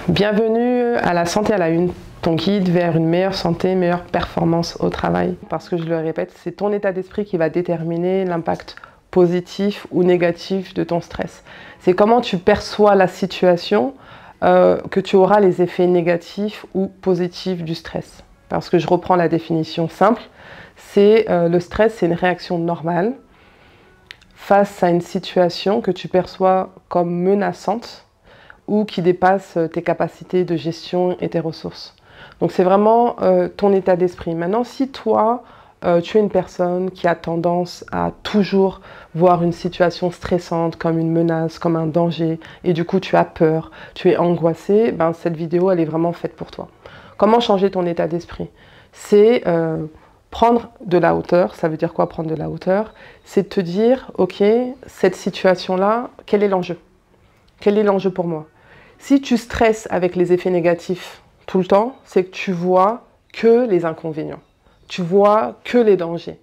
Bienvenue à la santé à la une, ton guide vers une meilleure santé, meilleure performance au travail. Parce que je le répète, c'est ton état d'esprit qui va déterminer l'impact positif ou négatif de ton stress. C'est comment tu perçois la situation que tu auras les effets négatifs ou positifs du stress. Parce que je reprends la définition simple, c'est le stress, c'est une réaction normale face à une situation que tu perçois comme menaçante ou qui dépasse tes capacités de gestion et tes ressources. Donc c'est vraiment ton état d'esprit. Maintenant, si toi, tu es une personne qui a tendance à toujours voir une situation stressante comme une menace, comme un danger, et du coup tu as peur, tu es angoissé, ben, cette vidéo, elle est vraiment faite pour toi. Comment changer ton état d'esprit? C'est prendre de la hauteur. Ça veut dire quoi, prendre de la hauteur? C'est te dire, ok, cette situation-là, quel est l'enjeu? Quel est l'enjeu pour moi? Si tu stresses avec les effets négatifs tout le temps, c'est que tu vois que les inconvénients. Tu vois que les dangers.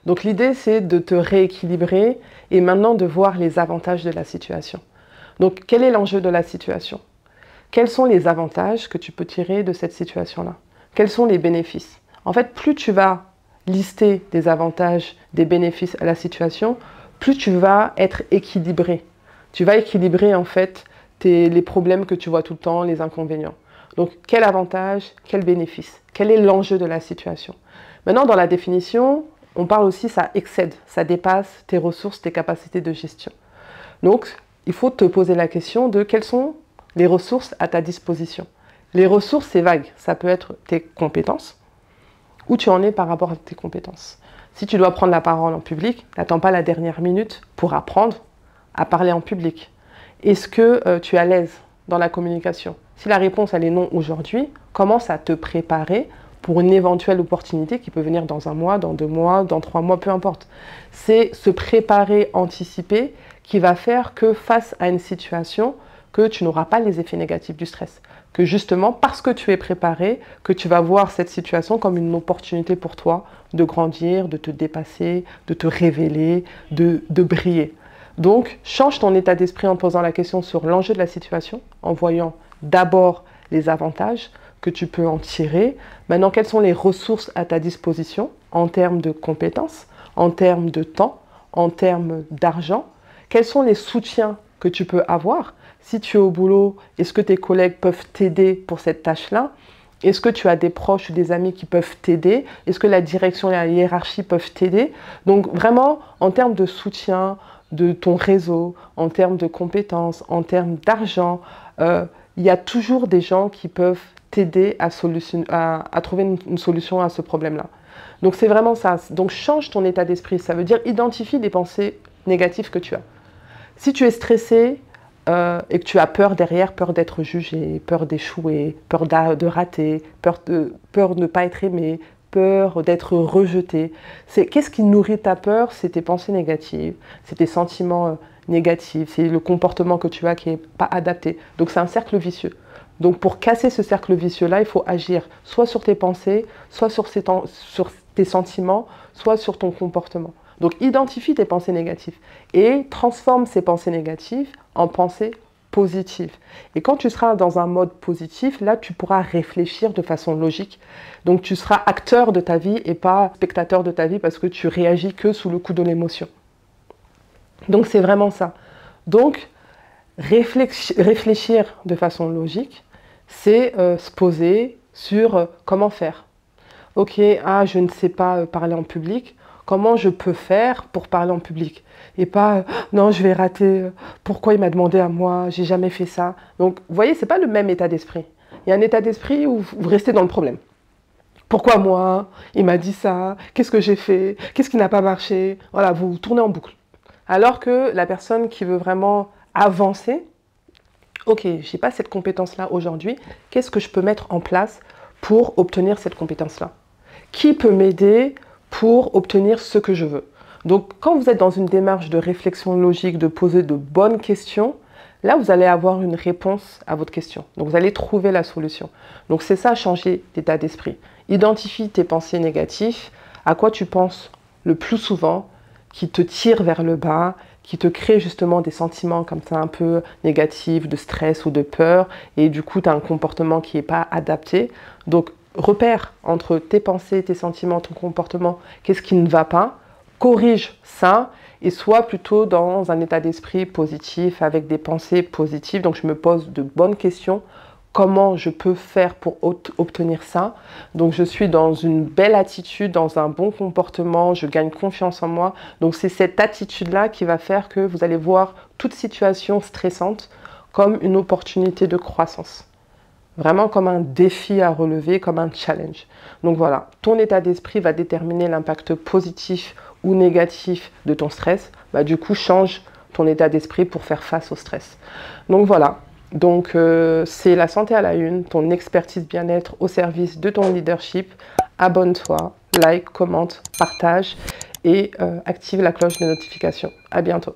Donc l'idée, c'est de te rééquilibrer et maintenant de voir les avantages de la situation. Donc quel est l'enjeu de la situation? Quels sont les avantages que tu peux tirer de cette situation-là? Quels sont les bénéfices? En fait, plus tu vas lister des avantages, des bénéfices à la situation, plus tu vas être équilibré. Tu vas équilibrer en fait les problèmes que tu vois tout le temps, les inconvénients. Donc, quel avantage, quel bénéfice? Quel est l'enjeu de la situation? Maintenant, dans la définition, on parle aussi, ça excède, ça dépasse tes ressources, tes capacités de gestion. Donc, il faut te poser la question de quelles sont les ressources à ta disposition. Les ressources, c'est vague. Ça peut être tes compétences, où tu en es par rapport à tes compétences. Si tu dois prendre la parole en public, n'attends pas la dernière minute pour apprendre à parler en public. Est-ce que tu es à l'aise dans la communication? Si la réponse elle est non aujourd'hui, commence à te préparer pour une éventuelle opportunité qui peut venir dans 1 mois, dans 2 mois, dans 3 mois, peu importe. C'est se préparer, anticiper, qui va faire que face à une situation, que tu n'auras pas les effets négatifs du stress. Que justement, parce que tu es préparé, que tu vas voir cette situation comme une opportunité pour toi de grandir, de te dépasser, de te révéler, de briller. Donc, change ton état d'esprit en posant la question sur l'enjeu de la situation, en voyant d'abord les avantages que tu peux en tirer. Maintenant, quelles sont les ressources à ta disposition en termes de compétences, en termes de temps, en termes d'argent? Quels sont les soutiens que tu peux avoir? Si tu es au boulot, est-ce que tes collègues peuvent t'aider pour cette tâche-là? Est-ce que tu as des proches ou des amis qui peuvent t'aider? Est-ce que la direction et la hiérarchie peuvent t'aider? Donc, vraiment, en termes de soutien, de ton réseau, en termes de compétences, en termes d'argent, il y a toujours des gens qui peuvent t'aider à trouver une solution à ce problème-là. Donc c'est vraiment ça. Donc change ton état d'esprit. Ça veut dire identifie les pensées négatives que tu as. Si tu es stressé et que tu as peur derrière, peur d'être jugé, peur d'échouer, peur de rater, peur de ne pas être aimé, peur d'être rejeté. Qu'est-ce qui nourrit ta peur? C'est tes pensées négatives, c'est tes sentiments négatifs, c'est le comportement que tu as qui n'est pas adapté. Donc c'est un cercle vicieux. Donc pour casser ce cercle vicieux-là, il faut agir soit sur tes pensées, soit sur tes sentiments, soit sur ton comportement. Donc identifie tes pensées négatives et transforme ces pensées négatives en pensées positive. Et quand tu seras dans un mode positif, là, tu pourras réfléchir de façon logique. Donc, tu seras acteur de ta vie et pas spectateur de ta vie parce que tu réagis que sous le coup de l'émotion. Donc, c'est vraiment ça. Donc, réfléchir de façon logique, c'est se poser sur comment faire. Ok, je ne sais pas parler en public. Comment je peux faire pour parler en public? Et pas, non, je vais rater, pourquoi il m'a demandé à moi, j'ai jamais fait ça. Donc, vous voyez, ce n'est pas le même état d'esprit. Il y a un état d'esprit où vous restez dans le problème. Pourquoi moi? Il m'a dit ça, qu'est-ce que j'ai fait? Qu'est-ce qui n'a pas marché? Voilà, vous tournez en boucle. Alors que la personne qui veut vraiment avancer, ok, je n'ai pas cette compétence-là aujourd'hui, qu'est-ce que je peux mettre en place pour obtenir cette compétence-là? Qui peut m'aider pour obtenir ce que je veux? Donc, quand vous êtes dans une démarche de réflexion logique, de poser de bonnes questions, là, vous allez avoir une réponse à votre question. Donc, vous allez trouver la solution. Donc, c'est ça, changer d'état d'esprit. Identifie tes pensées négatives, à quoi tu penses le plus souvent, qui te tire vers le bas, qui te crée justement des sentiments comme ça un peu négatifs, de stress ou de peur, et du coup tu as un comportement qui n'est pas adapté. Donc repère entre tes pensées, tes sentiments, ton comportement, qu'est-ce qui ne va pas, corrige ça et sois plutôt dans un état d'esprit positif, avec des pensées positives. Donc je me pose de bonnes questions. Comment je peux faire pour obtenir ça? Donc je suis dans une belle attitude, dans un bon comportement, je gagne confiance en moi. Donc c'est cette attitude-là qui va faire que vous allez voir toute situation stressante comme une opportunité de croissance. Vraiment comme un défi à relever, comme un challenge. Donc voilà, ton état d'esprit va déterminer l'impact positif ou négatif de ton stress. Bah, du coup, change ton état d'esprit pour faire face au stress. Donc voilà. Donc, c'est la santé à la une, ton expertise bien-être au service de ton leadership. Abonne-toi, like, commente, partage et active la cloche de notification. À bientôt.